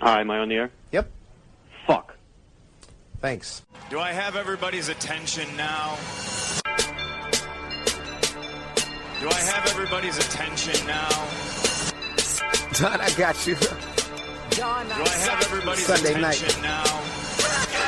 Hi, am I on the air? Yep. Fuck. Thanks. Do I have everybody's attention now? Do I have everybody's attention now? Don, I got you. Do I have everybody's Sunday attention night. now?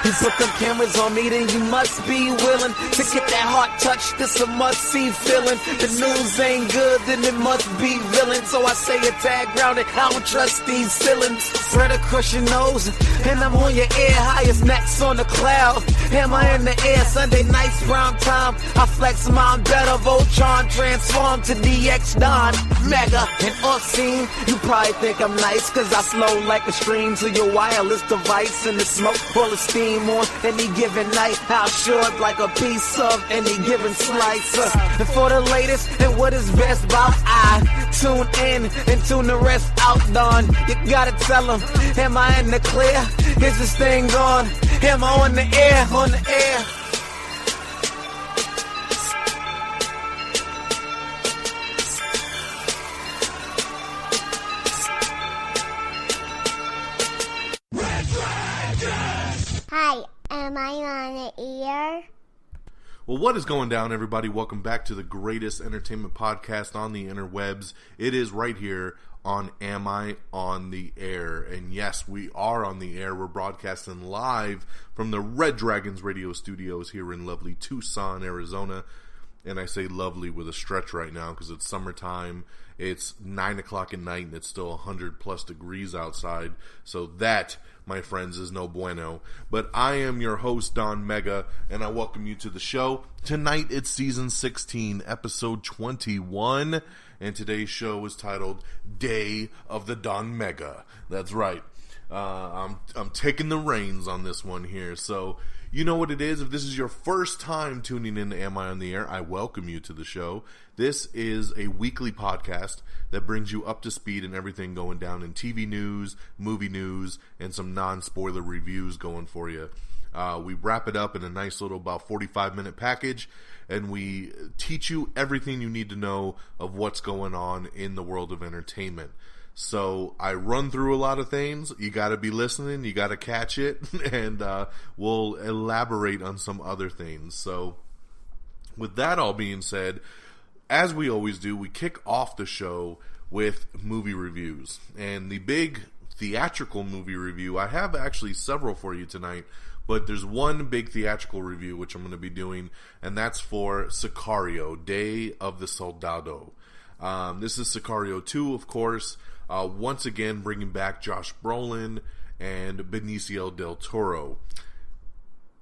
You put them cameras on me, then you must be willing to get that heart touch. This a must-see feeling. The news ain't good, then it must be villain. So I say a tag grounded, I don't trust these ceilings. Spread across your nose, and I'm on your ear. Highest necks on the cloud. Am I in the air? Sunday nights, prime time. I flex mine better. Voltron transform to DX Don Mega. And off scene, you probably think I'm nice, cause I slow like a stream to your wireless device. And the smoke full of steam on any given night. How short like a piece of any given slice. And for the latest and what is best about, I tune in and tune the rest out. Don, you gotta tell them, am I in the clear? Is this thing on? Am I on the air? On the air. Hi, am I on the air? Well, what is going down, everybody? Welcome back to the greatest entertainment podcast on the interwebs. It is right here on Am I on the Air? And yes, we are on the air. We're broadcasting live from the Red Dragons radio studios here in lovely Tucson, Arizona. And I say lovely with a stretch right now because it's summertime. It's 9 o'clock at night and it's still 100 plus degrees outside. So that, my friends, is no bueno. But I am your host, DONMEGA, and I welcome you to the show. Tonight it's season 16, episode 21, and today's show is titled Day of the DONMEGA. That's right. I'm taking the reins on this one here. So you know what it is. If this is your first time tuning in to Am I on the Air, I welcome you to the show. This is a weekly podcast that brings you up to speed in everything going down in TV news, movie news, and some non-spoiler reviews going for you. We wrap it up in a nice little about 45-minute package, and we teach you everything you need to know of what's going on in the world of entertainment. So I run through a lot of things. You got to be listening. You got to catch it, and we'll elaborate on some other things. So with that all being said, as we always do, we kick off the show with movie reviews. And the big theatrical movie review, I have actually several for you tonight, but there's one big theatrical review which I'm going to be doing, and that's for Sicario, Day of the Soldado. This is Sicario 2, of course. Once again, bringing back Josh Brolin and Benicio del Toro.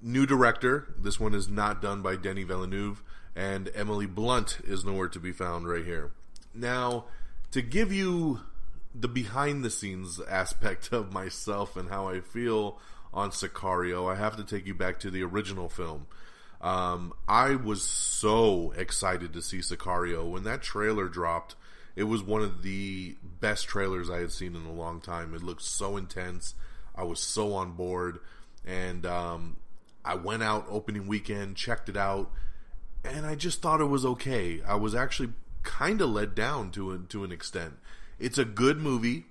New director. This one is not done by Denis Villeneuve, and Emily Blunt is nowhere to be found right here. Now, to give you the behind-the-scenes aspect of myself and how I feel on Sicario, I have to take you back to the original film. I was so excited to see Sicario. When that trailer dropped, it was one of the best trailers I had seen in a long time. It looked so intense. I was so on board. And I went out opening weekend, checked it out, and I just thought it was okay. I was actually kind of let down to an extent. It's a good movie.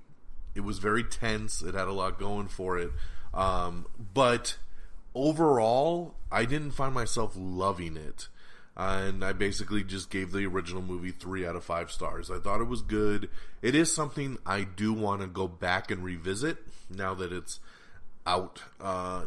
It was very tense. It had a lot going for it. But overall, I didn't find myself loving it. And I basically just gave the original movie 3 out of 5 stars. I thought it was good. It is something I do want to go back and revisit now that it's out. I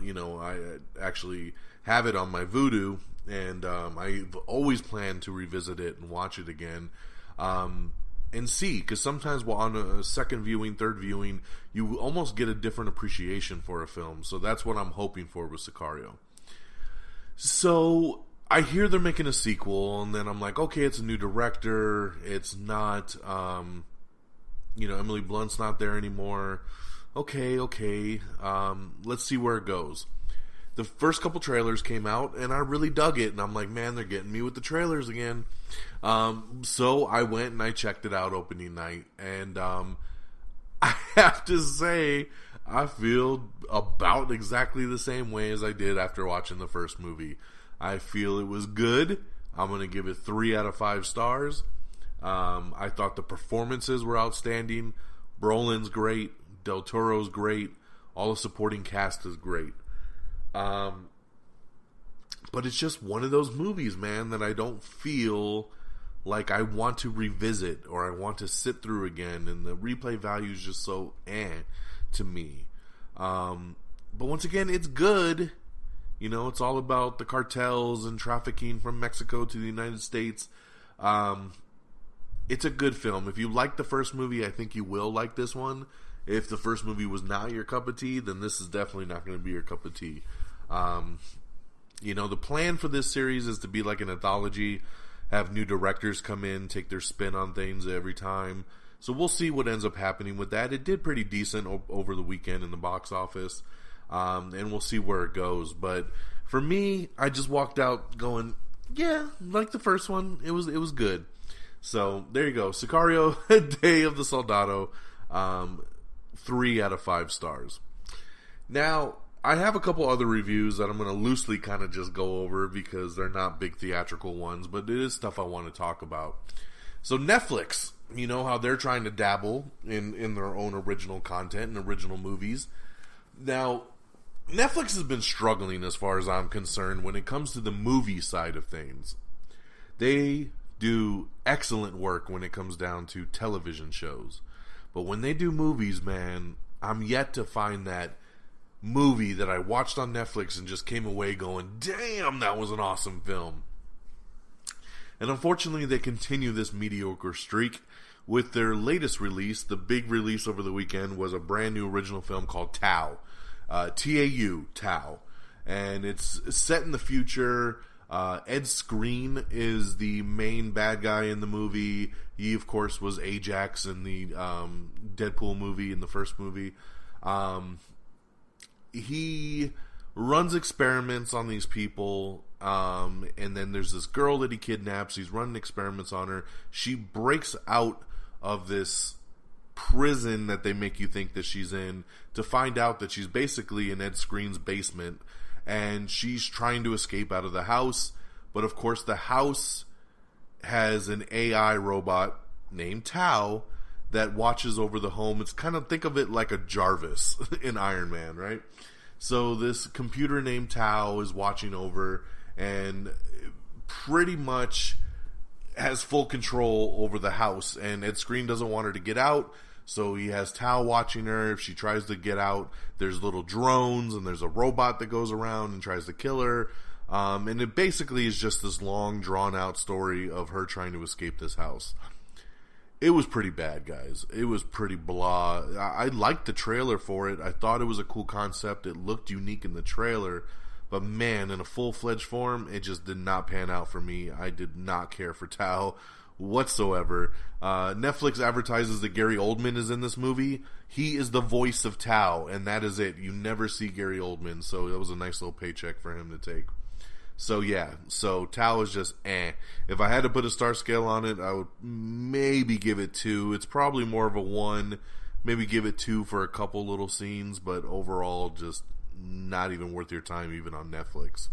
actually have it on my Vudu, and I've always planned to revisit it and watch it again. And see, because sometimes while on a second viewing, third viewing, you almost get a different appreciation for a film. So that's what I'm hoping for with Sicario. So I hear they're making a sequel, and then I'm like, okay, it's a new director. It's not, Emily Blunt's not there anymore. Okay. Let's see where it goes. The first couple trailers came out, and I really dug it. And I'm like, man, they're getting me with the trailers again. So I went and I checked it out opening night. And I have to say, I feel about exactly the same way as I did after watching the first movie. I feel it was good. I'm going to give it 3 out of 5 stars. I thought the performances were outstanding. Brolin's great. Del Toro's great. All the supporting cast is great. But it's just one of those movies, man, that I don't feel like I want to revisit or I want to sit through again. And the replay value is just so to me. But once again, it's good. You know, it's all about the cartels and trafficking from Mexico to the United States. It's a good film. If you like the first movie, I think you will like this one. If the first movie was not your cup of tea, then this is definitely not going to be your cup of tea. You know, the plan for this series is to be like an anthology, have new directors come in, take their spin on things every time. So we'll see what ends up happening with that. It did pretty decent over the weekend in the box office, and we'll see where it goes. But for me, I just walked out going, yeah, like the first one, it was good. So there you go, Sicario, Day of the Soldado. 3 out of 5 stars. Now, I have a couple other reviews that I'm going to loosely kind of just go over because they're not big theatrical ones, but it is stuff I want to talk about. So Netflix, you know how they're trying to dabble in their own original content and original movies. Now, Netflix has been struggling as far as I'm concerned when it comes to the movie side of things. They do excellent work when it comes down to television shows. But when they do movies, man, I'm yet to find that movie that I watched on Netflix and just came away going, damn, that was an awesome film. And unfortunately, they continue this mediocre streak with their latest release. The big release over the weekend was a brand new original film called Tau. T-A-U, Tau. And it's set in the future. Ed Skrein is the main bad guy in the movie. He, of course, was Ajax in the Deadpool movie, in the first movie. He runs experiments on these people, and then there's this girl that he kidnaps. He's running experiments on her. She breaks out of this prison that they make you think that she's in to find out that she's basically in Ed Skrein's basement. And she's trying to escape out of the house. But of course the house has an AI robot named Tau that watches over the home. It's kind of, think of it like a Jarvis in Iron Man, right? So this computer named Tau is watching over and pretty much has full control over the house. And Ed Skrein doesn't want her to get out. So he has Tau watching her. If she tries to get out, there's little drones and there's a robot that goes around and tries to kill her. And it basically is just this long, drawn-out story of her trying to escape this house. It was pretty bad, guys. It was pretty blah. I liked the trailer for it. I thought it was a cool concept. It looked unique in the trailer. But man, in a full-fledged form, it just did not pan out for me. I did not care for Tau whatsoever. Netflix advertises that Gary Oldman is in this movie. He is the voice of Tau, and that is it. You never see Gary Oldman, so that was a nice little paycheck for him to take. So yeah, so Tau is just If I had to put a star scale on it, I would maybe give it 2. It's probably more of a 1. Maybe give it 2 for a couple little scenes, but overall just not even worth your time even on Netflix.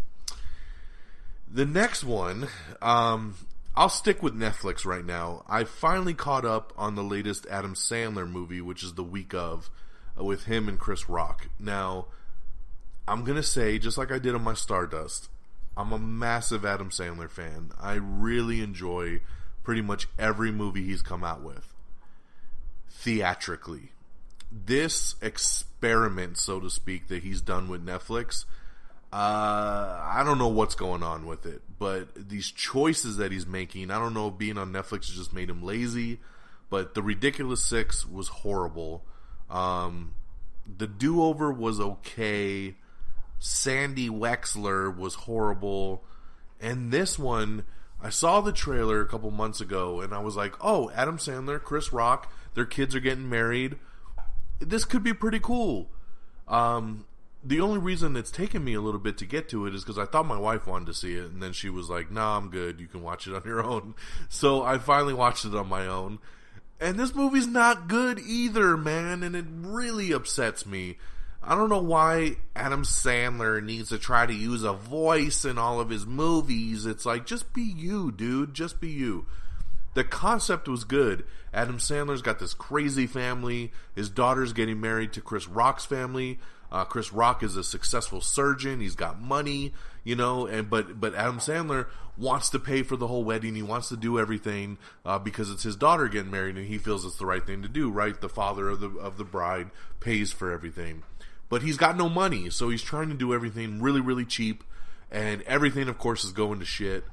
The next one, I'll stick with Netflix right now. I finally caught up on the latest Adam Sandler movie, which is The Week Of, with him and Chris Rock. Now, I'm going to say, just like I did on my Stardust, I'm a massive Adam Sandler fan. I really enjoy pretty much every movie he's come out with. Theatrically. This experiment, so to speak, that he's done with Netflix, I don't know what's going on with it, but these choices that he's making, I don't know if being on Netflix has just made him lazy, but The Ridiculous Six was horrible. The Do-Over was okay. Sandy Wexler was horrible. And this one, I saw the trailer a couple months ago, and I was like, oh, Adam Sandler, Chris Rock, their kids are getting married. This could be pretty cool. The only reason it's taken me a little bit to get to it is because I thought my wife wanted to see it, and then she was like, nah, I'm good, you can watch it on your own. So I finally watched it on my own. And this movie's not good either, man, and it really upsets me. I don't know why Adam Sandler needs to try to use a voice in all of his movies. It's like, just be you, dude. Just be you. the concept was good. Adam Sandler's got this crazy family. His daughter's getting married to Chris Rock's family. Chris Rock is a successful surgeon. He's got money, you know, but Adam Sandler wants to pay for the whole wedding. He wants to do everything because it's his daughter getting married, and he feels it's the right thing to do, right? The father of the bride pays for everything. But he's got no money, so he's trying to do everything really, really cheap, and everything, of course, is going to shit.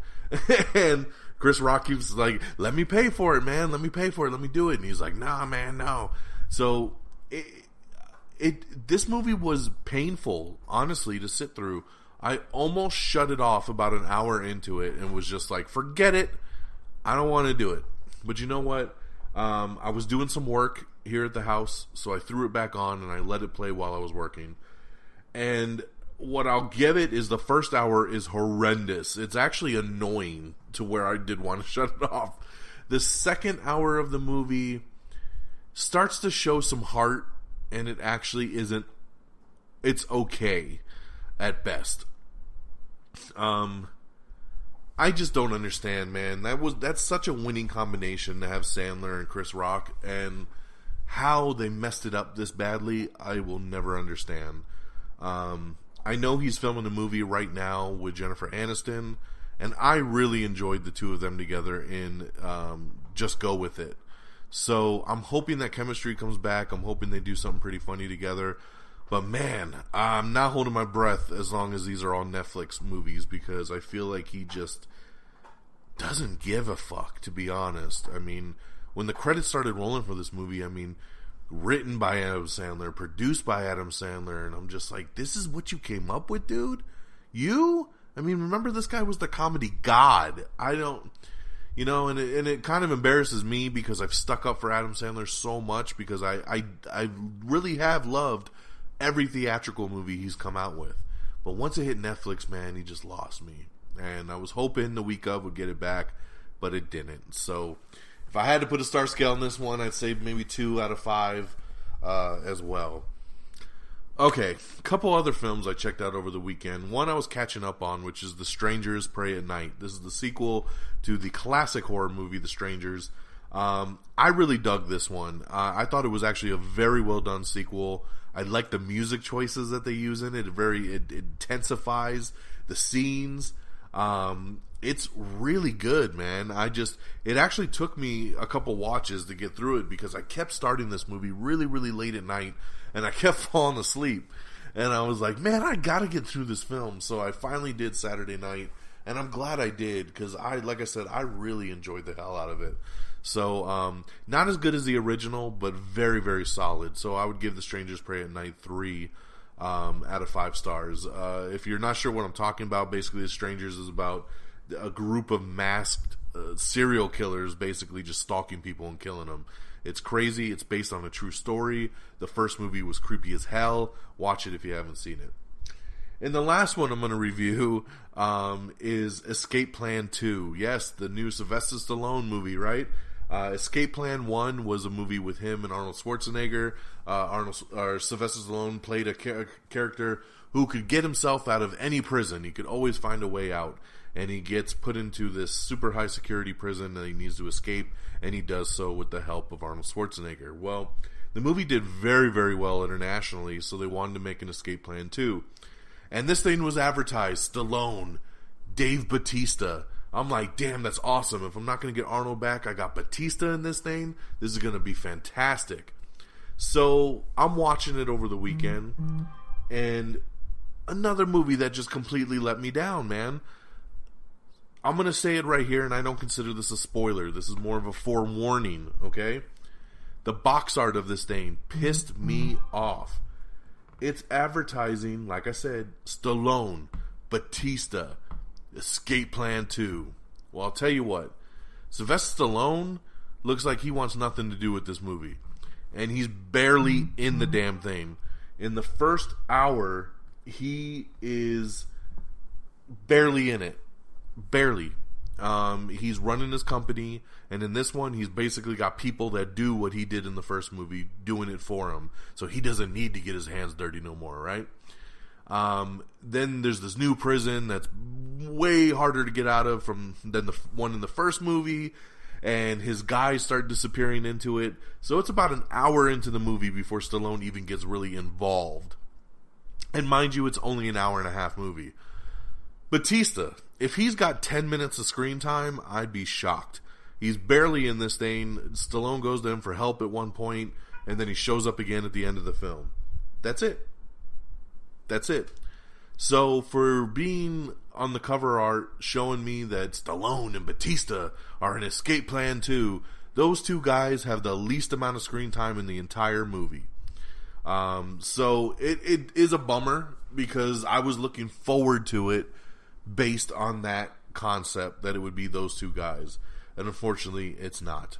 And Chris Rock keeps like, let me pay for it, man. Let me pay for it. Let me do it. And he's like, nah, man, no. So this movie was painful, honestly, to sit through. I almost shut it off about an hour into it and was just like, forget it. I don't want to do it. But you know what? I was doing some work here at the house, so I threw it back on and I let it play while I was working. And what I'll give it is the first hour is horrendous. It's actually annoying to where I did want to shut it off. The second hour of the movie starts to show some heart, and it actually isn't. It's okay at best. I just don't understand, man. That's such a winning combination to have Sandler and Chris Rock, and how they messed it up this badly, I will never understand. I know he's filming a movie right now with Jennifer Aniston, and I really enjoyed the two of them together in Just Go With It. So I'm hoping that chemistry comes back. I'm hoping they do something pretty funny together. But man, I'm not holding my breath as long as these are all Netflix movies, because I feel like he just doesn't give a fuck, to be honest. I mean, when the credits started rolling for this movie, I mean, written by Adam Sandler, produced by Adam Sandler, and I'm just like, this is what you came up with, dude? You? I mean, remember, this guy was the comedy god. I don't... You know, and it kind of embarrasses me because I've stuck up for Adam Sandler so much, because I really have loved every theatrical movie he's come out with. But once it hit Netflix, man, he just lost me. And I was hoping the week of would get it back, but it didn't. So if I had to put a star scale on this one, I'd say maybe 2 out of 5 as well. Okay, a couple other films I checked out over the weekend. One I was catching up on, which is The Strangers Prey at Night. This is the sequel to the classic horror movie, The Strangers. I really dug this one. I thought it was actually a very well done sequel. I like the music choices that they use in it. It intensifies the scenes. It's really good, man. It actually took me a couple watches to get through it, because I kept starting this movie really, really late at night, and I kept falling asleep. And I was like, man, I gotta get through this film. So I finally did Saturday night, and I'm glad I did, because like I said, I really enjoyed the hell out of it. So, not as good as the original, but very, very solid. So I would give The Strangers Prey at Night 3 out of 5 stars. If you're not sure what I'm talking about, basically The Strangers is about a group of masked serial killers basically just stalking people and killing them. It's crazy. It's based on a true story. The first movie was creepy as hell. Watch it if you haven't seen it. And the last one I'm going to review is Escape Plan 2. Yes, the new Sylvester Stallone movie, right? Escape Plan 1 was a movie with him and Arnold Schwarzenegger. Sylvester Stallone played a character who could get himself out of any prison. He could always find a way out. And he gets put into this super high security prison that he needs to escape, and he does so with the help of Arnold Schwarzenegger. Well, the movie did very, very well internationally, so they wanted to make an Escape Plan 2. And this thing was advertised, Stallone, Dave Bautista. I'm like, damn, that's awesome. If I'm not going to get Arnold back, I got Bautista in this thing. This is going to be fantastic. So I'm watching it over the weekend, and another movie that just completely let me down, man. I'm going to say it right here, and I don't consider this a spoiler. This is more of a forewarning, okay? The box art of this thing pissed me off. It's advertising, like I said, Stallone, Bautista, Escape Plan 2. Well, I'll tell you what. Sylvester Stallone looks like he wants nothing to do with this movie. And he's barely in the damn thing. In the first hour, he is barely in it. Barely. He's running his company, and in this one, he's basically got people that do what he did in the first movie doing it for him, so he doesn't need to get his hands dirty no more, right? Then there's this new prison that's way harder to get out of than the one in the first movie, and his guys start disappearing into it. So it's about an hour into the movie before Stallone even gets really involved. And mind you, it's only an hour and a half movie. Batista, if he's got 10 minutes of screen time, I'd be shocked. He's barely in this thing. Stallone goes to him for help at one point, and then he shows up again at the end of the film. That's it. That's it. So for being on the cover art showing me that Stallone and Batista are an escape plan too, those two guys have the least amount of screen time in the entire movie. So it is a bummer because I was looking forward to it based on that concept that it would be those two guys. And unfortunately, it's not.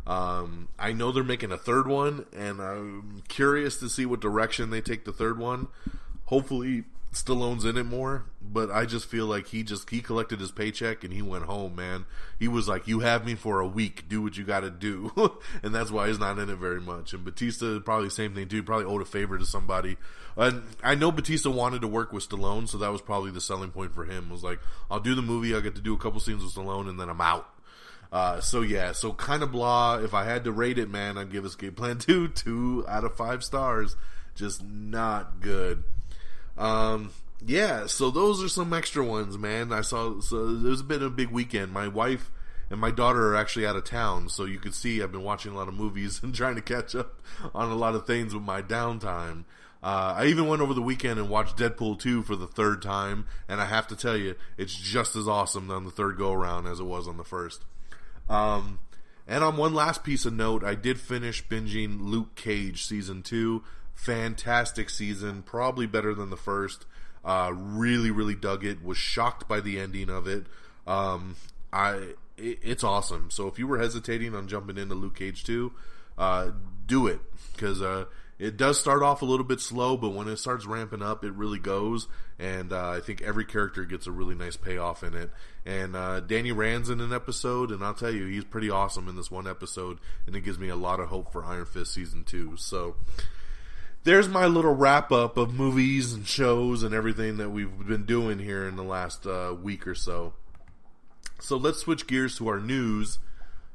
I know they're making a third one, and I'm curious to see what direction they take the third one. Hopefully, Stallone's in it more, but I just feel like he collected his paycheck and he went home, man. He was like, you have me for a week, do what you gotta do. And that's why he's not in it very much. And Batista, probably the same thing too, probably owed a favor to somebody. And I know Batista wanted to work with Stallone, so that was probably the selling point for him. It was like, I'll do the movie, I'll get to do a couple scenes with Stallone, and then I'm out. So kind of blah. If I had to rate it, man, I'd give Escape Plan 2 out of 5 stars. Just not good. So those are some extra ones, man. So there's been a big weekend. My wife and my daughter are actually out of town, so you can see I've been watching a lot of movies and trying to catch up on a lot of things with my downtime. I even went over the weekend and watched Deadpool 2 for the third time, and I have to tell you, it's just as awesome on the third go-around as it was on the first. And on one last piece of note, I did finish binging Luke Cage Season 2. Fantastic season, probably better than the first. Really, really dug it. Was shocked by the ending of it. It's awesome. So if you were hesitating on jumping into Luke Cage 2, do it. Because it does start off a little bit slow, but when it starts ramping up, it really goes. And I think every character gets a really nice payoff in it. And Danny Rand's in an episode, and I'll tell you, he's pretty awesome in this one episode. And it gives me a lot of hope for Iron Fist Season 2. So there's my little wrap-up of movies and shows and everything that we've been doing here in the last week or so. So let's switch gears to our news.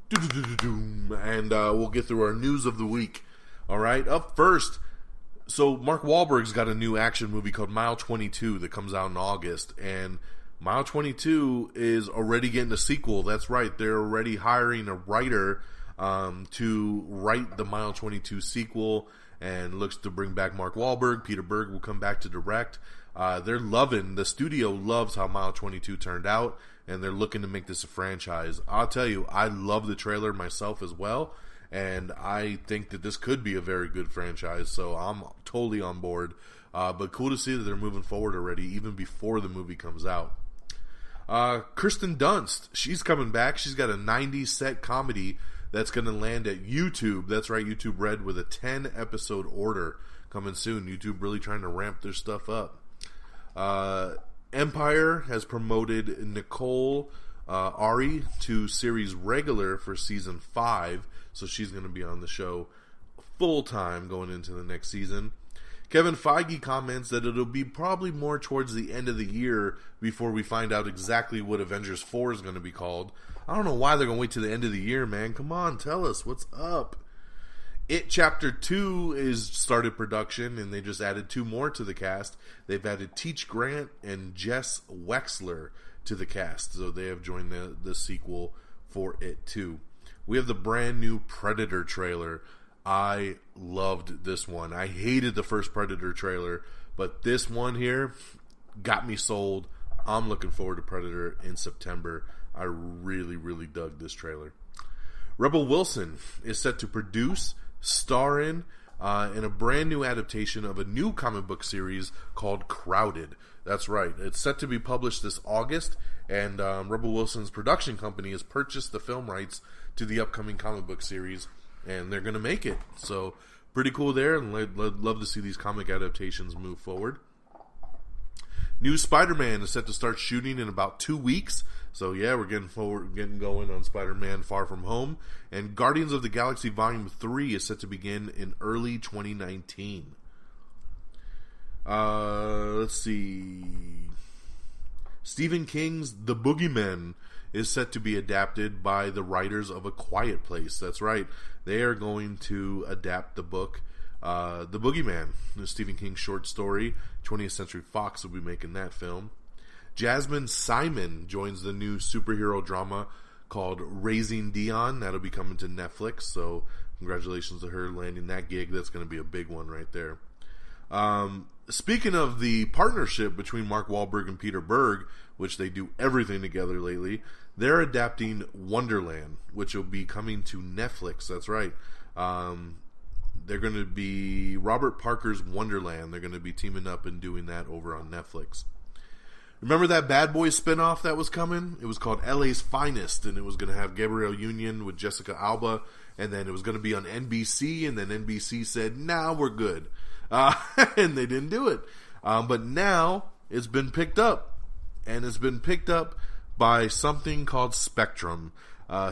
And we'll get through our news of the week. All right, up first. So Mark Wahlberg's got a new action movie called Mile 22 that comes out in August. And Mile 22 is already getting a sequel. That's right, they're already hiring a writer to write the Mile 22 sequel. And looks to bring back Mark Wahlberg. Peter Berg will come back to direct. The studio loves how Mile 22 turned out, and they're looking to make this a franchise. I'll tell you, I love the trailer myself as well, and I think that this could be a very good franchise, so I'm totally on board. But cool to see that they're moving forward already, even before the movie comes out. Kirsten Dunst, she's coming back. She's got a 90s set comedy that's going to land at YouTube. That's right, YouTube Red, with a 10-episode order coming soon. YouTube really trying to ramp their stuff up. Empire has promoted Nicole Ari to series regular for season 5, so she's going to be on the show full-time going into the next season. Kevin Feige comments that it'll be probably more towards the end of the year before we find out exactly what Avengers 4 is going to be called. I don't know why they're going to wait to the end of the year, man. Come on, tell us. What's up? It Chapter 2 is started production, and they just added 2 more to the cast. They've added Teach Grant and Jess Wexler to the cast, so they have joined the sequel for It 2. We have the brand new Predator trailer. I loved this one. I hated the first Predator trailer, but this one here got me sold. I'm looking forward to Predator in September. I really, really dug this trailer. Rebel Wilson is set to produce, star in a brand new adaptation of a new comic book series called Crowded. That's right. It's set to be published this August, and Rebel Wilson's production company has purchased the film rights to the upcoming comic book series, and they're going to make it. So, pretty cool there, and I'd love to see these comic adaptations move forward. New Spider-Man is set to start shooting in about 2 weeks. So yeah, we're getting going on Spider-Man Far From Home. And Guardians of the Galaxy Volume 3 is set to begin in early 2019. Let's see. Stephen King's The Boogeyman is set to be adapted by the writers of A Quiet Place. That's right. They are going to adapt the book, The Boogeyman, the Stephen King short story. 20th Century Fox will be making that film. Jasmine Simon joins the new superhero drama called Raising Dion. That'll be coming to Netflix, so congratulations to her landing that gig. That's going to be a big one right there. Speaking of the partnership between Mark Wahlberg and Peter Berg, which they do everything together lately, they're adapting Wonderland, which will be coming to Netflix. That's right. They're going to be Robert Parker's Wonderland. They're going to be teaming up and doing that over on Netflix. Remember that Bad Boys spinoff that was coming? It was called LA's Finest, and it was going to have Gabrielle Union with Jessica Alba, and then it was going to be on NBC, and then NBC said, nah, we're good. And they didn't do it. But now it's been picked up, and it's been picked up by something called Spectrum.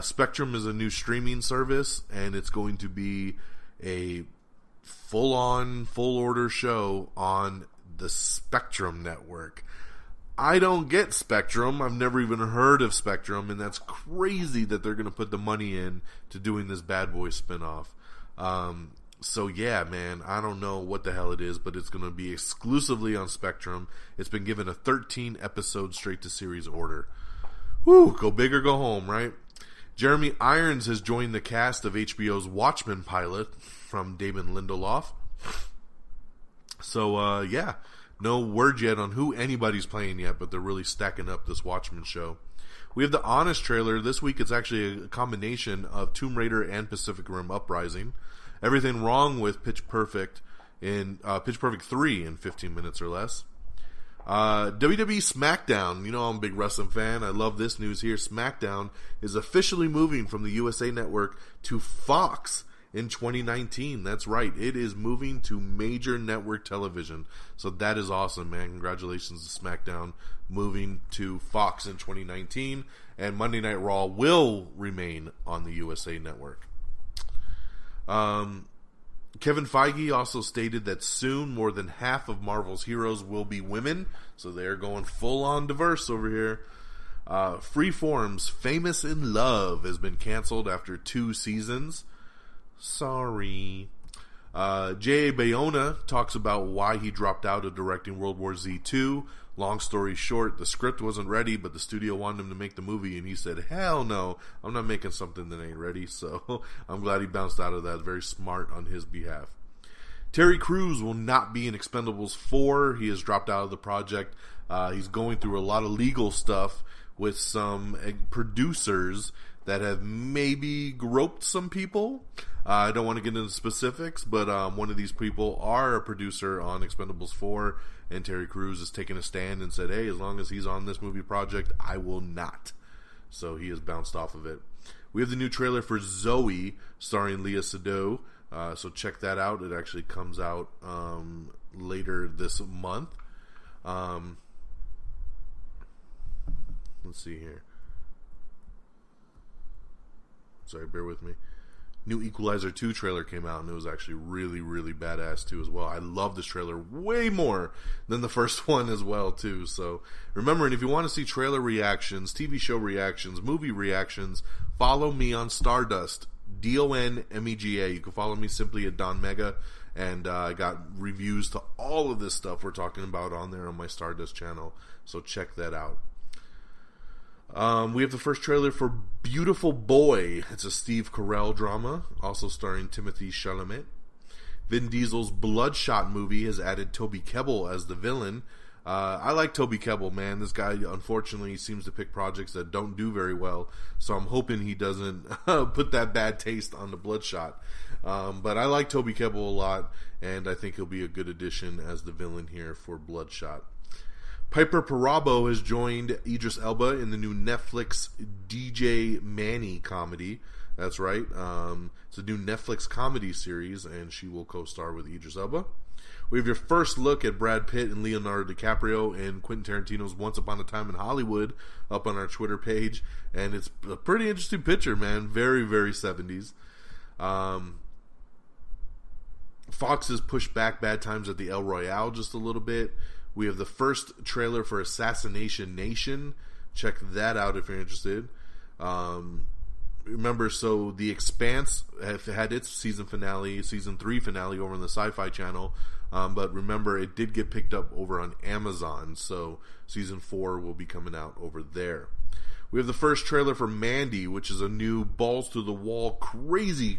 Spectrum is a new streaming service, and it's going to be a full-on, full-order show on the Spectrum network. I don't get Spectrum. I've never even heard of Spectrum, and that's crazy that they're going to put the money in to doing this Bad Boys spinoff. So yeah, man, I don't know what the hell it is, but it's going to be exclusively on Spectrum. It's been given a 13-episode straight-to-series order. Whew, go big or go home, right? Jeremy Irons has joined the cast of HBO's Watchmen pilot from Damon Lindelof. So, yeah, no word yet on who anybody's playing yet, but they're really stacking up this Watchmen show. We have the Honest trailer. This week it's actually a combination of Tomb Raider and Pacific Rim Uprising. Everything wrong with Pitch Perfect 3 in 15 minutes or less. WWE SmackDown. You know I'm a big wrestling fan. I love this news here. SmackDown is officially moving from the USA Network to Fox in 2019. That's right. It is moving to major network television. So that is awesome, man. Congratulations to SmackDown moving to Fox in 2019. And Monday Night Raw will remain on the USA Network. Kevin Feige also stated that soon more than half of Marvel's heroes will be women, so they're going full-on diverse over here. Freeform's Famous in Love has been canceled after 2 seasons. Sorry. J.A. Bayona talks about why he dropped out of directing World War Z 2. Long story short, the script wasn't ready, but the studio wanted him to make the movie, and he said, hell no, I'm not making something that ain't ready, so I'm glad he bounced out of that. Very smart on his behalf. Terry Crews will not be in Expendables 4. He has dropped out of the project. He's going through a lot of legal stuff with some producers that have maybe groped some people. I don't want to get into specifics, but one of these people are a producer on Expendables 4, and Terry Crews has taken a stand and said, hey, as long as he's on this movie project, I will not. So he has bounced off of it. We have the new trailer for Zoe, starring Lea Seydoux, so check that out. It actually comes out later this month. Let's see here. Sorry, bear with me. New Equalizer 2 trailer came out, and it was actually really, really badass too as well. I love this trailer way more than the first one as well too. So remember, and if you want to see trailer reactions, TV show reactions, movie reactions, follow me on Stardust, DONMEGA. You can follow me simply at DONMEGA, and I got reviews to all of this stuff we're talking about on there on my Stardust channel. So check that out. We have the first trailer for Beautiful Boy. It's a Steve Carell drama, also starring Timothée Chalamet. Vin Diesel's Bloodshot movie has added Toby Kebbell as the villain. I like Toby Kebbell, man. This guy, unfortunately, seems to pick projects that don't do very well, so I'm hoping he doesn't put that bad taste on the Bloodshot. But I like Toby Kebbell a lot, and I think he'll be a good addition as the villain here for Bloodshot. Piper Perabo has joined Idris Elba in the new Netflix DJ Manny comedy. That's right. It's a new Netflix comedy series, and she will co-star with Idris Elba. We have your first look at Brad Pitt and Leonardo DiCaprio in Quentin Tarantino's Once Upon a Time in Hollywood up on our Twitter page. And it's a pretty interesting picture, man. Very, very 70s. Fox has pushed back Bad Times at the El Royale just a little bit. We have the first trailer for Assassination Nation. Check that out if you're interested. Remember, so The Expanse had its season 3 finale over on the Sci-Fi Channel. But remember, it did get picked up over on Amazon. So season 4 will be coming out over there. We have the first trailer for Mandy, which is a new balls-to-the-wall, crazy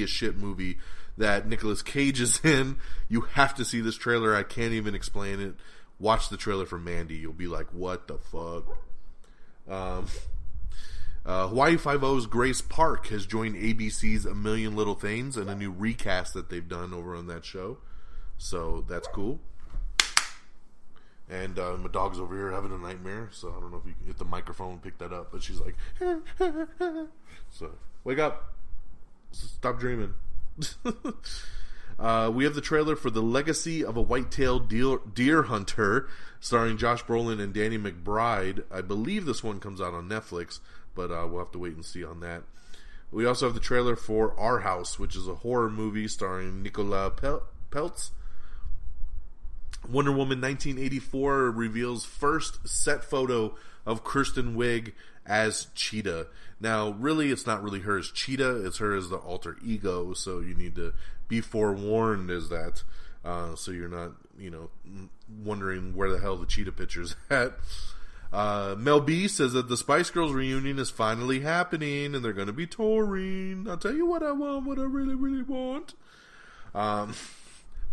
as shit movie that Nicolas Cage is in. You have to see this trailer. I can't even explain it. Watch the trailer for Mandy. You'll be like, what the fuck? Hawaii Five-O's Grace Park has joined ABC's A Million Little Things and a new recast that they've done over on that show. So that's cool. And my dog's over here having a nightmare, so I don't know if the microphone picked that up, but she's like, so wake up, stop dreaming. We have the trailer for The Legacy of a White-Tailed Deer Hunter, starring Josh Brolin and Danny McBride. I believe this one comes out on Netflix, but we'll have to wait and see on that. We also have the trailer for Our House, which is a horror movie starring Nicola Peltz. Wonder Woman 1984 reveals first set photo of Kristen Wiig as Cheetah. Now, really, it's not really her as Cheetah. It's her as the alter ego, so you need to be forewarned as that. So you're not, wondering where the hell the Cheetah picture's at. Mel B says that the Spice Girls reunion is finally happening, and they're going to be touring. I'll tell you what I want, what I really, really want.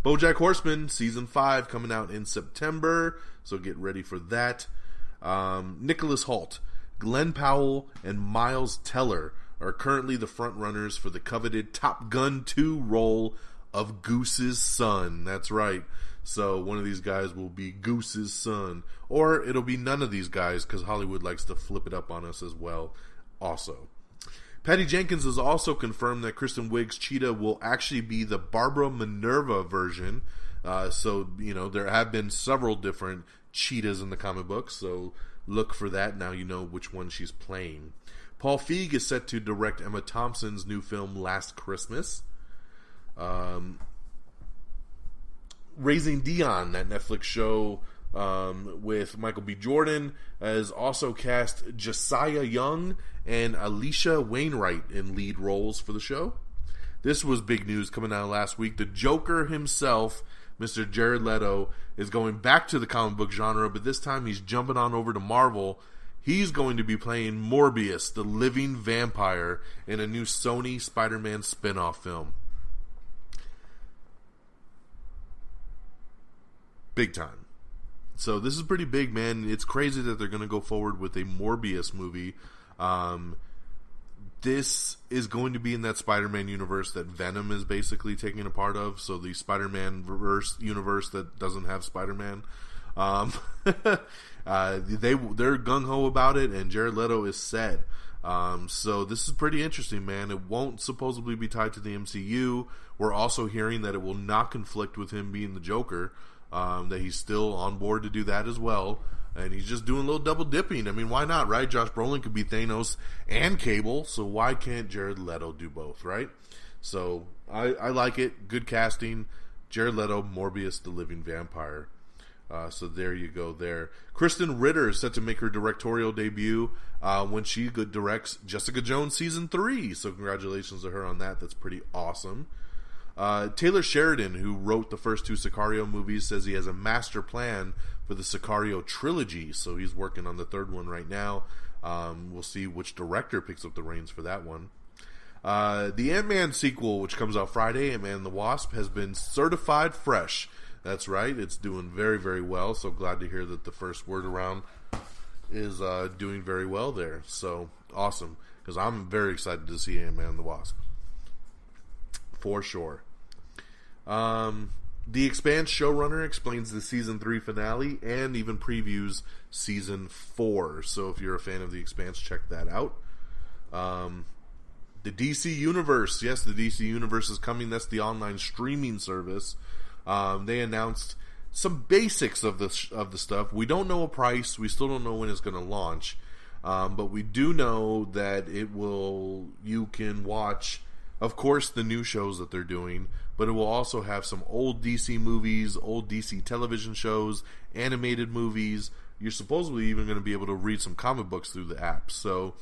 BoJack Horseman Season 5 coming out in September, so get ready for that. Nicholas Hoult, Glenn Powell, and Miles Teller are currently the frontrunners for the coveted Top Gun 2 role of Goose's son. That's right. So one of these guys will be Goose's son. Or it'll be none of these guys, because Hollywood likes to flip it up on us as well. Also, Patty Jenkins has also confirmed that Kristen Wiig's Cheetah will actually be the Barbara Minerva version. So, there have been several different Cheetahs in the comic books, so look for that. Now you know which one she's playing. Paul Feig is set to direct Emma Thompson's new film Last Christmas. Raising Dion, that Netflix show with Michael B. Jordan, has also cast Josiah Young and Alicia Wainwright in lead roles for the show. This was big news coming out last week. The Joker himself, Mr. Jared Leto, is going back to the comic book genre, but this time he's jumping on over to Marvel. He's going to be playing Morbius, the living vampire, in a new Sony Spider-Man spin-off film. Big time. So this is pretty big, man. It's crazy that they're going to go forward with a Morbius movie. This is going to be in that Spider-Man universe that Venom is basically taking a part of. So the Spider-Man universe that doesn't have Spider-Man. They're gung-ho about it, and Jared Leto is set. So this is pretty interesting, man. It won't supposedly be tied to the MCU. We're also hearing that it will not conflict with him being the Joker. That he's still on board to do that as well. And he's just doing a little double dipping. I mean, why not, right? Josh Brolin could be Thanos and Cable, so why can't Jared Leto do both, right? So, I like it. Good casting. Jared Leto, Morbius, the living vampire. So there you go there. Kristen Ritter is set to make her directorial debut when she directs Jessica Jones Season 3. So congratulations to her on that. That's pretty awesome. Taylor Sheridan, who wrote the first 2 Sicario movies, says he has a master plan for the Sicario trilogy, so he's working on the 3rd one right now. We'll see which director picks up the reins for that one. The Ant-Man sequel, which comes out Friday, Ant-Man and the Wasp, has been certified fresh. That's right, it's doing very, very well, so glad to hear that the first word around is doing very well there. So, awesome, because I'm very excited to see Ant-Man and the Wasp. For sure. The Expanse showrunner explains the Season 3 finale and even previews Season 4. So if you're a fan of The Expanse, check that out. The DC Universe. Yes, the DC Universe is coming. That's the online streaming service. They announced some basics of the stuff. We don't know a price. We still don't know when it's going to launch. But we do know that you can watch, of course, the new shows that they're doing, but it will also have some old DC movies, old DC television shows, animated movies. You're supposedly even going to be able to read some comic books through the app. So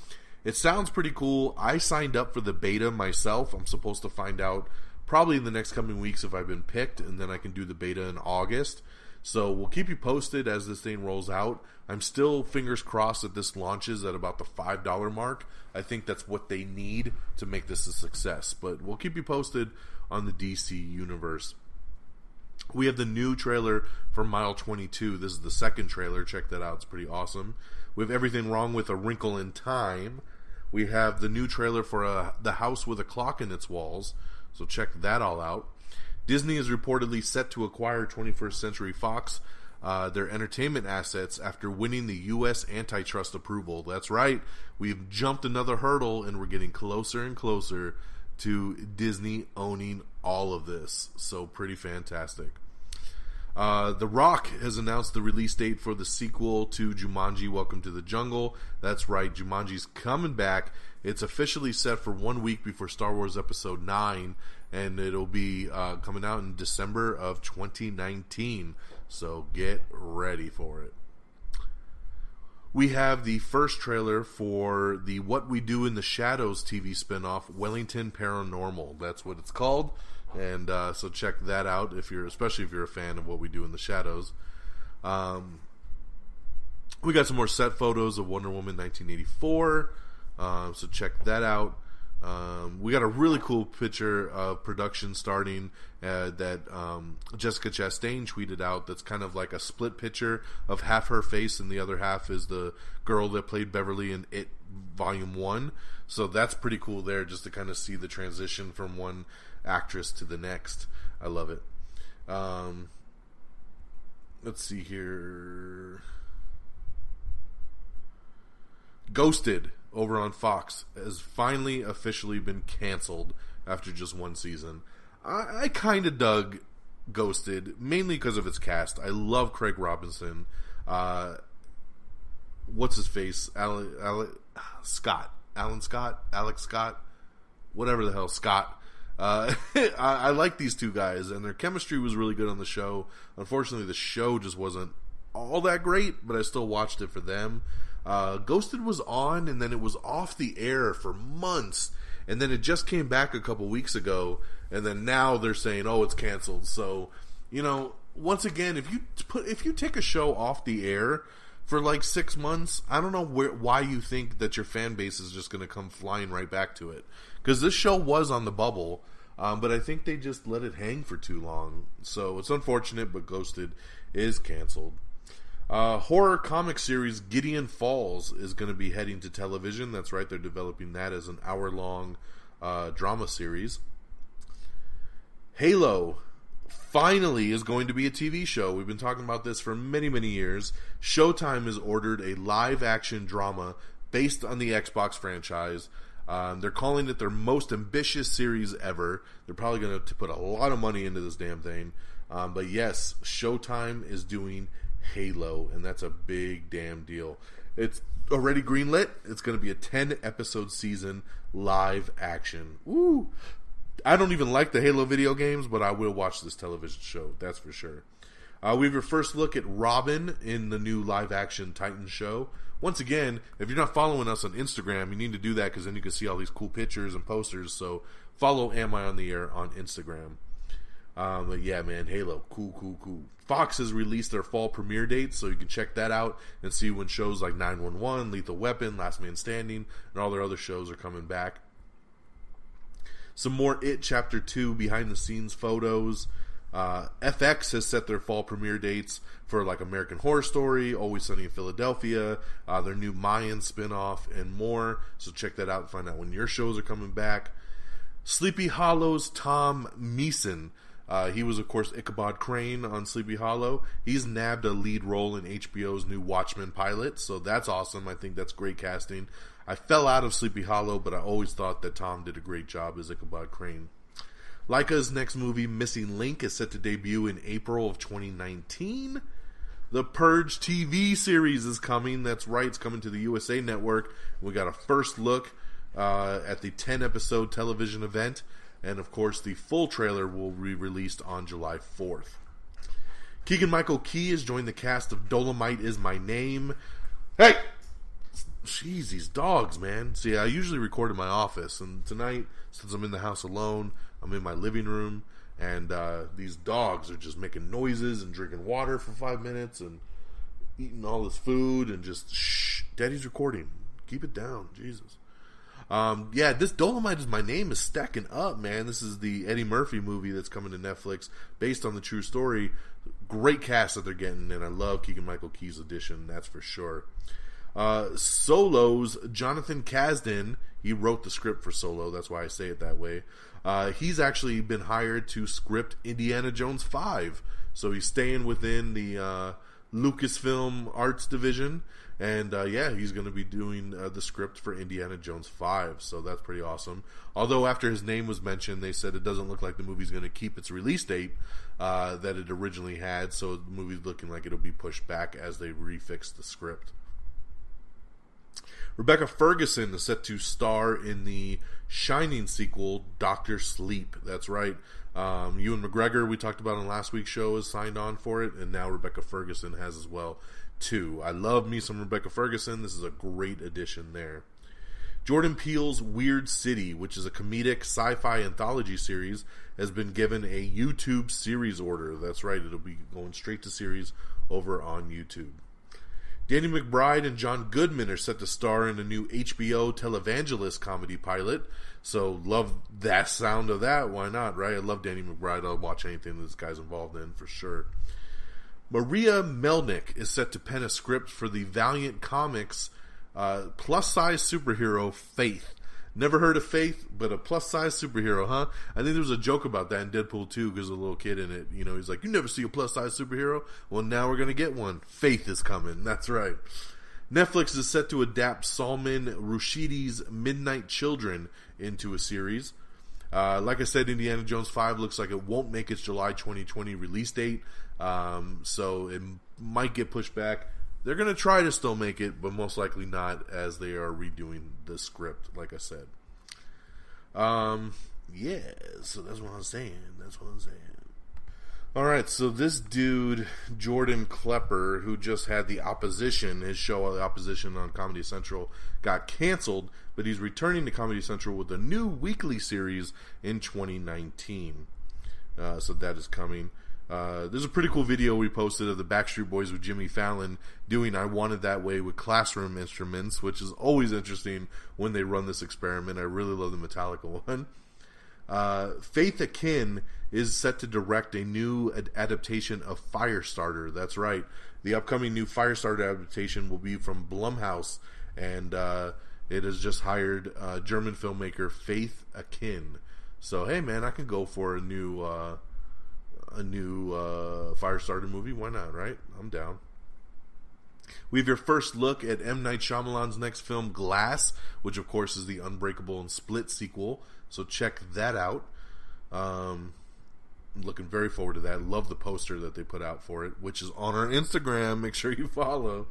it sounds pretty cool. I signed up for the beta myself. I'm supposed to find out probably in the next coming weeks if I've been picked, and then I can do the beta in August. So we'll keep you posted as this thing rolls out. I'm still fingers crossed that this launches at about the $5 mark. I think that's what they need to make this a success. But we'll keep you posted on the DC universe. We have the new trailer for Mile 22. This is the second trailer. Check that out. It's pretty awesome. We have Everything Wrong with a Wrinkle in Time. We have the new trailer for The House with a Clock in Its Walls. So check that all out. Disney is reportedly set to acquire 21st Century Fox, their entertainment assets, after winning the U.S. antitrust approval. That's right. We've jumped another hurdle, and we're getting closer and closer to Disney owning all of this. So pretty fantastic. The Rock has announced the release date for the sequel to Jumanji: Welcome to the Jungle. That's right, Jumanji's coming back. It's officially set for 1 week before Star Wars Episode 9, and it'll be coming out in December of 2019. So get ready for it. We have the first trailer for the What We Do in the Shadows TV spinoff, Wellington Paranormal. That's what it's called. And so check that out, especially if you're a fan of What We Do in the Shadows. We got some more set photos of Wonder Woman 1984. So check that out. We got a really cool picture of production starting that Jessica Chastain tweeted out. That's kind of like a split picture of half her face and the other half is the girl that played Beverly in It Volume 1. So that's pretty cool there, just to kind of see the transition from one actress to the next. I love it. Let's see here. Ghosted over on Fox has finally officially been canceled after just one season. I kind of dug Ghosted, mainly because of its cast. I love Craig Robinson. What's his face? Alex Scott, whatever the hell, Scott. I like these two guys, and their chemistry was really good on the show. Unfortunately, the show just wasn't all that great, but I still watched it for them. Ghosted was on, and then it was off the air for months, and then it just came back a couple weeks ago, and then now they're saying, oh, it's canceled. So, once again, if you take a show off the air for like 6 months, I don't know why you think that your fan base is just going to come flying right back to it, because this show was on the bubble, but I think they just let it hang for too long. So it's unfortunate, but Ghosted is canceled. Horror comic series Gideon Falls is going to be heading to television. That's right, they're developing that as an hour-long drama series. Halo finally is going to be a TV show. We've been talking about this for many, many years. Showtime has ordered a live-action drama based on the Xbox franchise. They're calling it their most ambitious series ever. They're probably going to put a lot of money into this damn thing. But yes, Showtime is doing Halo, and that's a big damn deal. It's already greenlit. It's going to be a 10-episode season live action. Woo! I don't even like the Halo video games, but I will watch this television show, that's for sure. We have your first look at Robin in the new live action Titan show. Once again, if you're not following us on Instagram, you need to do that, because then you can see all these cool pictures and posters. So follow Am I on the Air on Instagram. But yeah, man, Halo, cool. Fox has released their fall premiere dates, so you can check that out and see when shows like 911, Lethal Weapon, Last Man Standing, and all their other shows are coming back. Some more It Chapter 2 behind-the-scenes photos. FX has set their fall premiere dates for like American Horror Story, Always Sunny in Philadelphia, their new Mayan spinoff, and more. So check that out and find out when your shows are coming back. Sleepy Hollow's Tom Meeson. He was, of course, Ichabod Crane on Sleepy Hollow. He's nabbed a lead role in HBO's new Watchmen pilot, so that's awesome. I think that's great casting. I fell out of Sleepy Hollow, but I always thought that Tom did a great job as Ichabod Crane. Laika's next movie, Missing Link, is set to debut in April of 2019. The Purge TV series is coming. That's right, it's coming to the USA Network. We got a first look at the 10-episode television event. And, of course, the full trailer will be released on July 4th. Keegan-Michael Key has joined the cast of Dolomite Is My Name. Hey! Jeez, these dogs, man. See, I usually record in my office, and tonight, since I'm in the house alone, I'm in my living room, and these dogs are just making noises and drinking water for 5 minutes and eating all this food and just, shh, Daddy's recording. Keep it down, Jesus. Yeah, this Dolomite Is My Name is stacking up, man. This is the Eddie Murphy movie that's coming to Netflix based on the true story. Great cast that they're getting, and I love Keegan-Michael Key's addition, that's for sure. Solo's Jonathan Kasdan, he wrote the script for Solo, that's why I say it that way. He's actually been hired to script Indiana Jones 5, so he's staying within the Lucasfilm Arts division, and yeah, he's going to be doing the script for Indiana Jones 5, so that's pretty awesome. Although after his name was mentioned, they said it doesn't look like the movie's going to keep its release date that it originally had, so the movie's looking like it'll be pushed back as they refix the script. Rebecca Ferguson is set to star in the Shining sequel, Dr. Sleep. That's right. Ewan McGregor, we talked about on last week's show, is signed on for it, and now Rebecca Ferguson has as well, too. I love me some Rebecca Ferguson. This is a great addition there. Jordan Peele's Weird City, which is a comedic sci-fi anthology series, has been given a YouTube series order. That's right. It'll be going straight to series over on YouTube. Danny McBride and John Goodman are set to star in a new HBO televangelist comedy pilot. So, love that sound of that. Why not, right? I love Danny McBride. I'll watch anything that this guy's involved in, for sure. Maria Melnick is set to pen a script for the Valiant Comics plus-size superhero Faith. Never heard of Faith, but a plus-size superhero, huh? I think there was a joke about that in Deadpool 2 because a little kid in it, you know, he's like, you never see a plus-size superhero? Well, now we're going to get one. Faith is coming. That's right. Netflix is set to adapt Salman Rushdie's Midnight Children into a series. Like I said, Indiana Jones 5 looks like it won't make its July 2020 release date, so it might get pushed back. They're going to try to still make it, but most likely not, as they are redoing the script, like I said. Yeah, so that's what I'm saying. Alright, so this dude, Jordan Klepper, who just had The Opposition, his show, The Opposition on Comedy Central, got canceled, but he's returning to Comedy Central with a new weekly series in 2019. So that is coming. There's a pretty cool video we posted of the Backstreet Boys with Jimmy Fallon doing I Want It That Way with classroom instruments, which is always interesting when they run this experiment. I really love the Metallica one. Faith Akin is set to direct a new adaptation of Firestarter. That's right. The upcoming new Firestarter adaptation will be from Blumhouse, and it has just hired German filmmaker Faith Akin. So, hey man, I can go for a new Firestarter movie. Why not, right? I'm down. We have your first look at M. Night Shyamalan's next film, Glass, which of course is the Unbreakable and Split sequel. So check that out. I'm looking very forward to that. Love the poster that they put out for it, which is on our Instagram. Make sure you follow.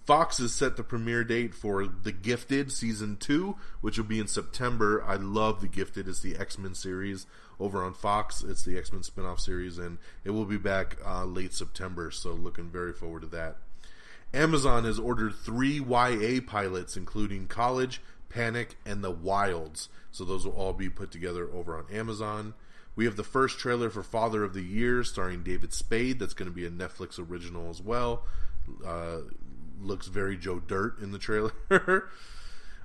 Fox is set the premiere date for The Gifted Season 2, which will be in September. I love The Gifted. It's the X-Men series over on Fox. It's the X-Men spinoff series, and it will be back late September, so looking very forward to that. Amazon has ordered 3 YA pilots, including College, Panic, and The Wilds. So those will all be put together over on Amazon. We have the first trailer for Father of the Year, starring David Spade. That's going to be a Netflix original as well. Looks very Joe Dirt in the trailer.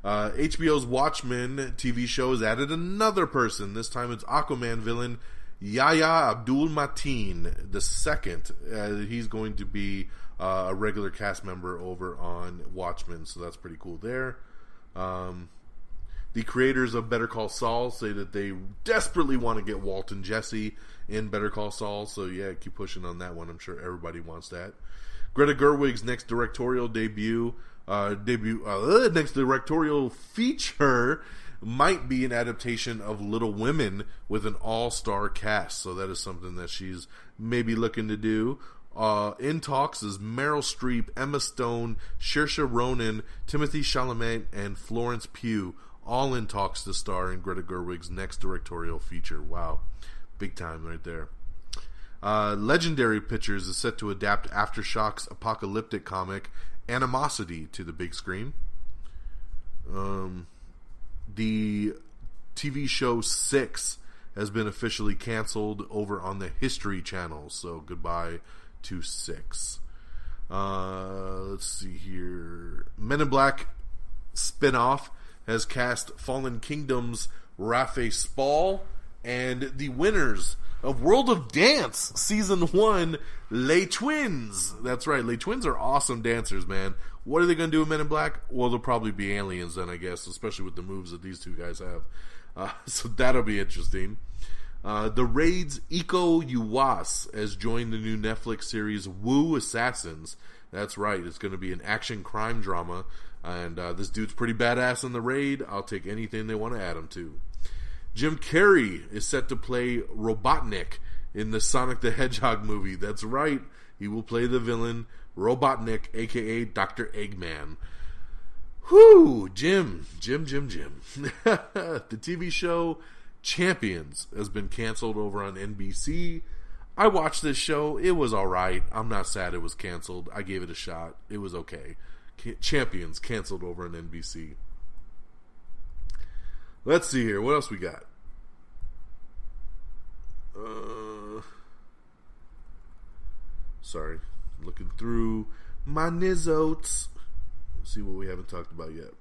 HBO's Watchmen TV show has added another person. This time it's Aquaman villain Yahya Abdul-Mateen II. He's going to be a regular cast member over on Watchmen, so that's pretty cool there. The creators of Better Call Saul say that they desperately want to get Walt and Jesse in Better Call Saul, so yeah, keep pushing on that one. I'm sure everybody wants that. Greta Gerwig's next directorial next directorial feature might be an adaptation of Little Women with an all-star cast, so that is something that she's maybe looking to do. In talks is Meryl Streep, Emma Stone, Saoirse Ronan, Timothée Chalamet, and Florence Pugh, all in talks to star in Greta Gerwig's next directorial feature. Wow. Big time right there. Legendary Pictures is set to adapt Aftershock's apocalyptic comic Animosity to the big screen. The TV show 6 has been officially canceled over on the History Channel, so goodbye to 6. Let's see here. Men in Black Spinoff has cast Fallen Kingdom's Rafe Spall and the winners of World of Dance Season 1, Les Twins. That's right, Les Twins are awesome dancers, man. What are they going to do with Men in Black? Well, they'll probably be aliens then, I guess, especially with the moves that these two guys have. So that'll be interesting. The Raid's Iko Uwais has joined the new Netflix series Wu Assassins. That's right, it's going to be an action crime drama, and this dude's pretty badass in The Raid. I'll take anything they want to add him to. Jim Carrey is set to play Robotnik in the Sonic the Hedgehog movie. That's right, he will play the villain Robotnik, aka Dr. Eggman. Whew, Jim. The TV show Champions has been canceled over on NBC. I watched this show. It was alright. I'm not sad it was canceled. I gave it a shot. It was okay. Champions canceled over on NBC. Let's see here. What else we got? Sorry. Looking through my Nizotes. See what we haven't talked about yet.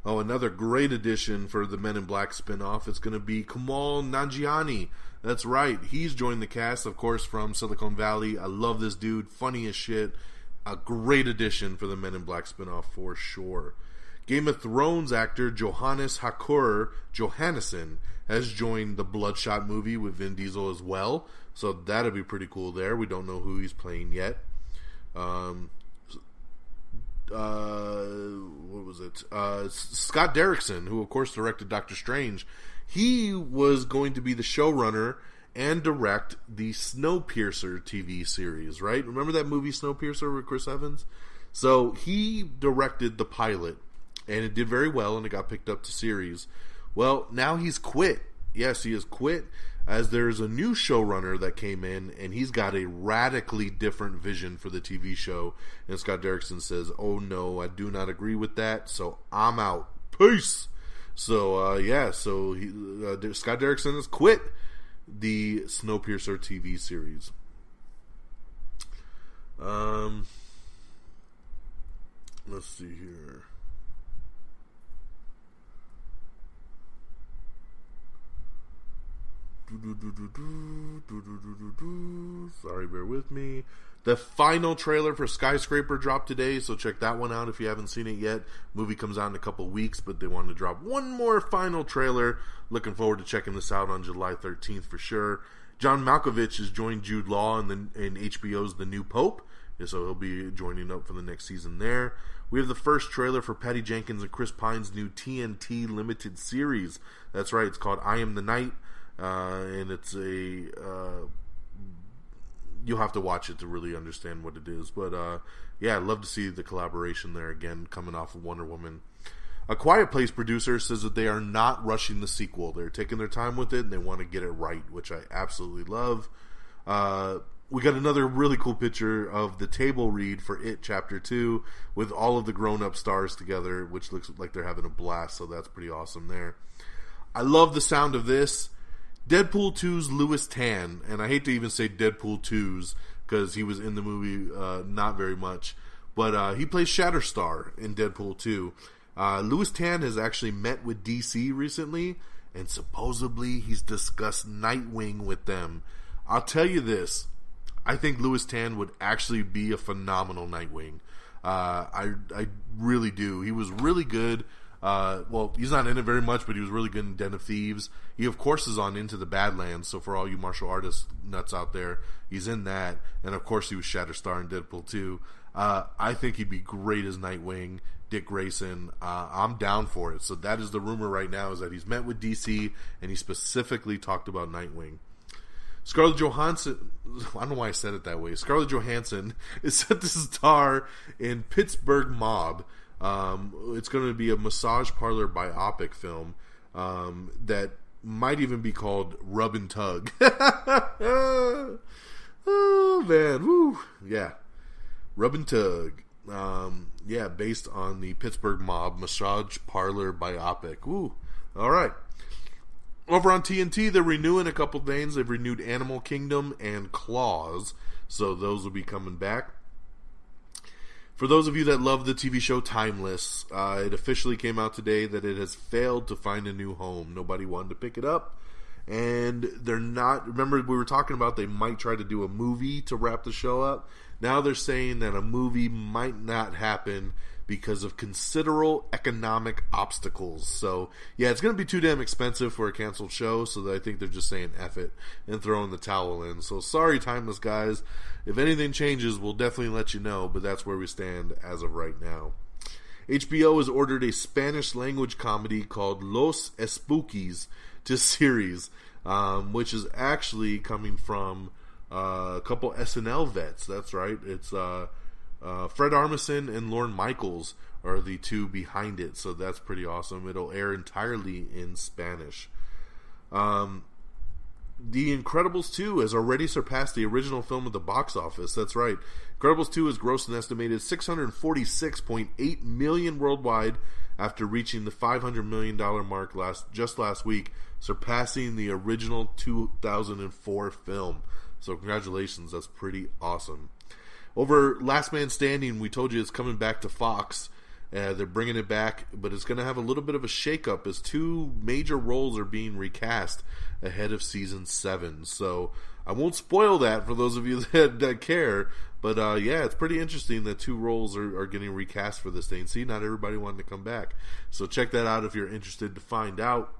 Oh, another great addition for the Men in Black spinoff. It's going to be Kumail Nanjiani. That's right. He's joined the cast, of course, from Silicon Valley. I love this dude. Funny as shit. A great addition for the Men in Black spinoff for sure. Game of Thrones actor Johannes Hakur Johannesson has joined the Bloodshot movie with Vin Diesel as well. So that'll be pretty cool there. We don't know who he's playing yet. What was it? Scott Derrickson, who of course directed Doctor Strange, he was going to be the showrunner and direct the Snowpiercer TV series, right? Remember that movie Snowpiercer with Chris Evans? So he directed the pilot, and it did very well, and it got picked up to series. Well, now he's quit. Yes, he has quit, as there's a new showrunner that came in, and he's got a radically different vision for the TV show. And Scott Derrickson says, "Oh no, I do not agree with that, so I'm out. Peace." So Scott Derrickson has quit the Snowpiercer TV series. Let's see here. Sorry, bear with me. The final trailer for Skyscraper dropped today, so check that one out if you haven't seen it yet. Movie comes out in a couple weeks, but they wanted to drop one more final trailer. Looking forward to checking this out on July 13th for sure. John Malkovich has joined Jude Law in HBO's The New Pope, so he'll be joining up for the next season there. We have the first trailer for Patty Jenkins and Chris Pine's new TNT limited series. That's right, it's called I Am the Night. And it's you'll have to watch it to really understand what it is, but I'd love to see the collaboration there again, coming off of Wonder Woman. A Quiet Place producer says that they are not rushing the sequel. They're taking their time with it, and they want to get it right, which I absolutely love. We got another really cool picture of the table read for It Chapter 2 with all of the grown-up stars together, which looks like they're having a blast, so that's pretty awesome there. I love the sound of this. Deadpool 2's Louis Tan, and I hate to even say Deadpool 2's because he was in the movie not very much, but he plays Shatterstar in Deadpool 2. Louis Tan has actually met with DC recently, and supposedly he's discussed Nightwing with them. I'll tell you this, I think Louis Tan would actually be a phenomenal Nightwing. I really do. He was really good. He's not in it very much, but he was really good in Den of Thieves. He, of course, is on Into the Badlands, so for all you martial artist nuts out there, he's in that. And, of course, he was Shatterstar in Deadpool 2. I think he'd be great as Nightwing. Dick Grayson, I'm down for it. So that is the rumor right now, is that he's met with DC, and he specifically talked about Nightwing. Scarlett Johansson, I don't know why I said it that way. Scarlett Johansson is set to star in Pittsburgh Mob. It's going to be a massage parlor biopic film that might even be called Rub and Tug. Oh, man. Woo. Yeah. Rub and Tug. Yeah, based on the Pittsburgh Mob massage parlor biopic. Woo. All right. Over on TNT, they're renewing a couple things. They've renewed Animal Kingdom and Claws, so those will be coming back. For those of you that love the TV show Timeless, it officially came out today that it has failed to find a new home. Nobody wanted to pick it up, and they're not... Remember, we were talking about they might try to do a movie to wrap the show up. Now they're saying that a movie might not happen because of considerable economic obstacles. So, yeah, it's going to be too damn expensive for a canceled show, so I think they're just saying F it and throwing the towel in. So, sorry, Timeless guys. If anything changes, we'll definitely let you know, but that's where we stand as of right now. HBO has ordered a Spanish-language comedy called Los Espookies to series, which is actually coming from a couple SNL vets. That's right. It's... Fred Armisen and Lorne Michaels are the two behind it, so that's pretty awesome. It'll air entirely in Spanish. The Incredibles 2 has already surpassed the original film at the box office. That's right. Incredibles 2 has grossed an estimated $646.8 million worldwide after reaching the $500 million mark just last week, surpassing the original 2004 film. So congratulations, that's pretty awesome. Over Last Man Standing, we told you it's coming back to Fox. They're bringing it back, but it's going to have a little bit of a shakeup as two major roles are being recast ahead of Season 7. So I won't spoil that for those of you that care, but yeah, it's pretty interesting that two roles are getting recast for this thing. See, not everybody wanted to come back. So check that out if you're interested to find out.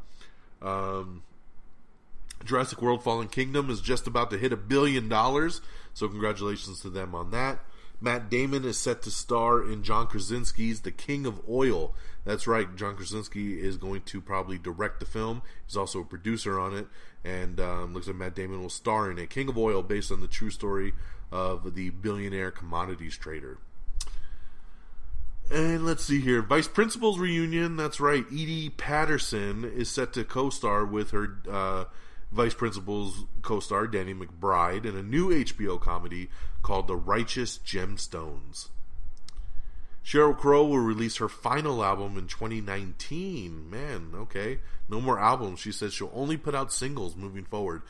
Jurassic World Fallen Kingdom is just about to hit $1 billion, so congratulations to them on that. Matt Damon is set to star in John Krasinski's The King of Oil. That's right, John Krasinski is going to probably direct the film. He's also a producer on it, and looks like Matt Damon will star in it. King of Oil, based on the true story of the billionaire commodities trader. And let's see here. Vice Principals reunion, that's right. Edie Patterson is set to co-star with her... Vice Principals co-star Danny McBride in a new HBO comedy called The Righteous Gemstones. Sheryl Crow will release her final album in 2019. Man, okay. No more albums. She says she'll only put out singles moving forward.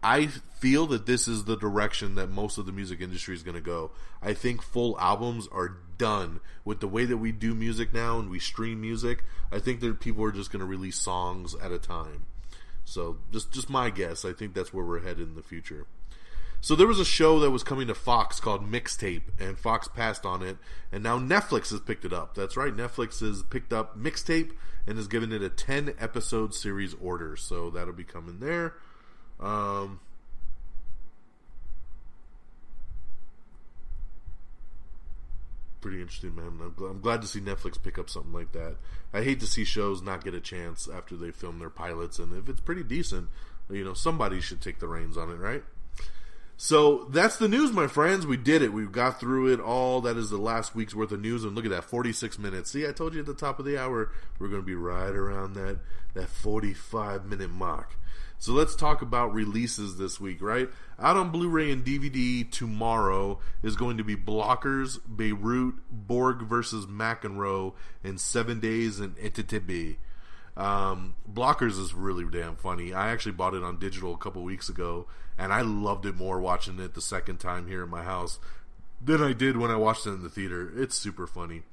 I feel that this is the direction that most of the music industry is going to go. I think full albums are done with the way that we do music now and we stream music. I think that people are just going to release songs at a time. So, just my guess. I think that's where we're headed in the future. So, there was a show that was coming to Fox called Mixtape, and Fox passed on it, and now Netflix has picked it up. That's right, Netflix has picked up Mixtape and has given it a 10-episode series order. So, that'll be coming there. Pretty interesting, man. I'm glad to see Netflix pick up something like that. I hate to see shows not get a chance after they film their pilots, and if it's pretty decent, somebody should take the reins on it, right? So that's the news, my friends. We did it. We got through it all. That is the last week's worth of news, and look at that, 46 minutes. See, I told you at the top of the hour we're going to be right around that 45-minute mark. So let's talk about releases this week, right? Out on Blu-ray and DVD tomorrow is going to be Blockers, Beirut, Borg vs. McEnroe, and 7 Days in Italy. Blockers is really damn funny. I actually bought it on digital a couple weeks ago, and I loved it more watching it the second time here in my house than I did when I watched it in the theater. It's super funny.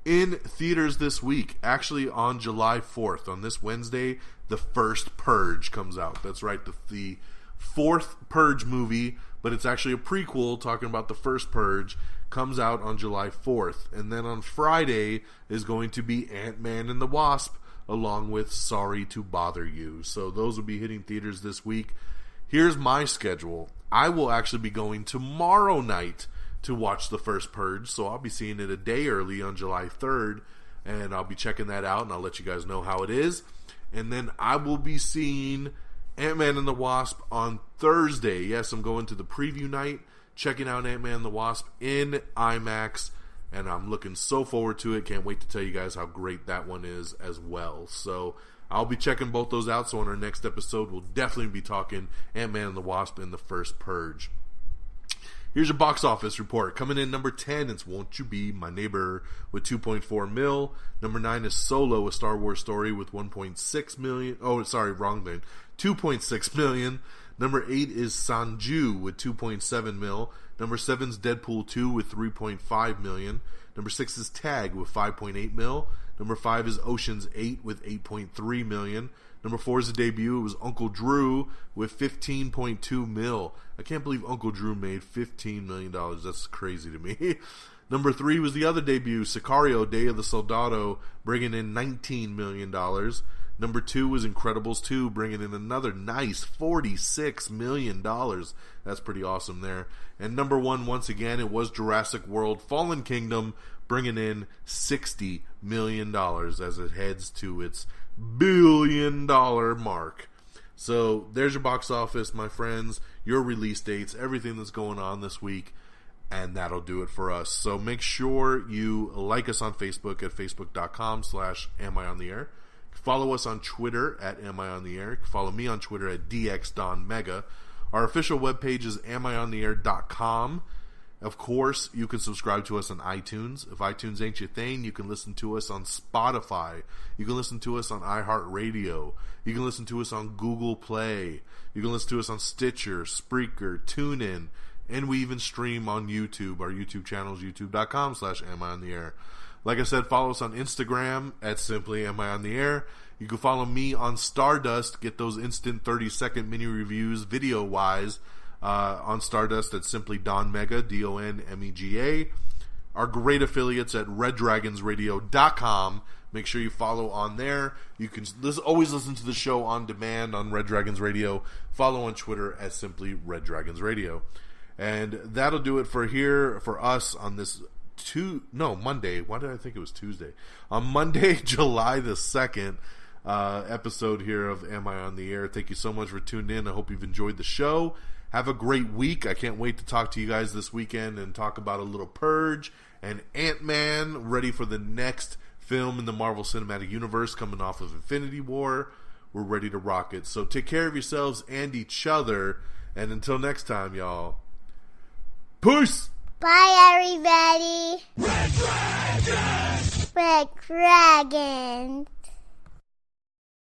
In theaters this week, actually on July 4th, on this Wednesday, the first Purge comes out. That's right, the fourth Purge movie, but it's actually a prequel talking about the first Purge, comes out on July 4th. And then on Friday is going to be Ant-Man and the Wasp, along with Sorry to Bother You. So those will be hitting theaters this week. Here's my schedule. I will actually be going tomorrow night to watch the first Purge, so I'll be seeing it a day early on July 3rd, and I'll be checking that out, and I'll let you guys know how it is. And then I will be seeing Ant-Man and the Wasp on Thursday. Yes, I'm going to the preview night, checking out Ant-Man and the Wasp in IMAX. and I'm looking so forward to it. Can't wait to tell you guys how great that one is as well. So I'll be checking both those out. So on our next episode, we'll definitely be talking Ant-Man and the Wasp and the First Purge. Here's your box office report. Coming in number 10, it's Won't You Be My Neighbor with 2.4 mil. Number 9 is Solo, A Star Wars Story with 1.6 million. Oh, sorry, wrong thing. 2.6 million. Number 8 is Sanju with 2.7 mil. Number 7 is Deadpool 2 with 3.5 million. Number 6 is Tag with 5.8 mil. Number 5 is Ocean's 8 with 8.3 million. Number 4 is a debut. It was Uncle Drew with 15.2 mil. I can't believe Uncle Drew made $15 million. That's crazy to me. Number 3 was the other debut, Sicario, Day of the Soldado, bringing in $19 million. Number 2 was Incredibles 2, bringing in another nice $46 million. That's pretty awesome there. And number 1, once again, it was Jurassic World Fallen Kingdom, bringing in $60 million as it heads to its billion-dollar mark. So there's your box office, my friends, your release dates, everything that's going on this week, and that'll do it for us. So make sure you like us on Facebook at facebook.com/amiontheair. Follow us on Twitter at amiontheair. Follow me on Twitter at DXDonMega. Our official webpage is amiontheair.com. Of course, you can subscribe to us on iTunes. If iTunes ain't your thing, you can listen to us on Spotify. You can listen to us on iHeartRadio. You can listen to us on Google Play. You can listen to us on Stitcher, Spreaker, TuneIn, and we even stream on YouTube. Our YouTube channel is youtube.com/amiontheair. Like I said, follow us on Instagram at simply amiontheair. You can follow me on Stardust. Get those instant 30-second mini reviews video-wise. On Stardust at simply DONMEGA, DONMEGA. Our great affiliates at reddragonsradio.com. Make sure you follow on there. You can always listen to the show on demand on Red Dragons Radio. Follow on Twitter at simply Red Dragons Radio. And that'll do it for us on this Monday. Why did I think it was Tuesday? On Monday, July the 2nd, episode here of Am I on the Air? Thank you so much for tuning in. I hope you've enjoyed the show. Have a great week. I can't wait to talk to you guys this weekend and talk about a little Purge and Ant-Man, ready for the next film in the Marvel Cinematic Universe coming off of Infinity War. We're ready to rock it. So take care of yourselves and each other. And until next time, y'all. Peace! Bye, everybody. Red Dragon! Red Dragon.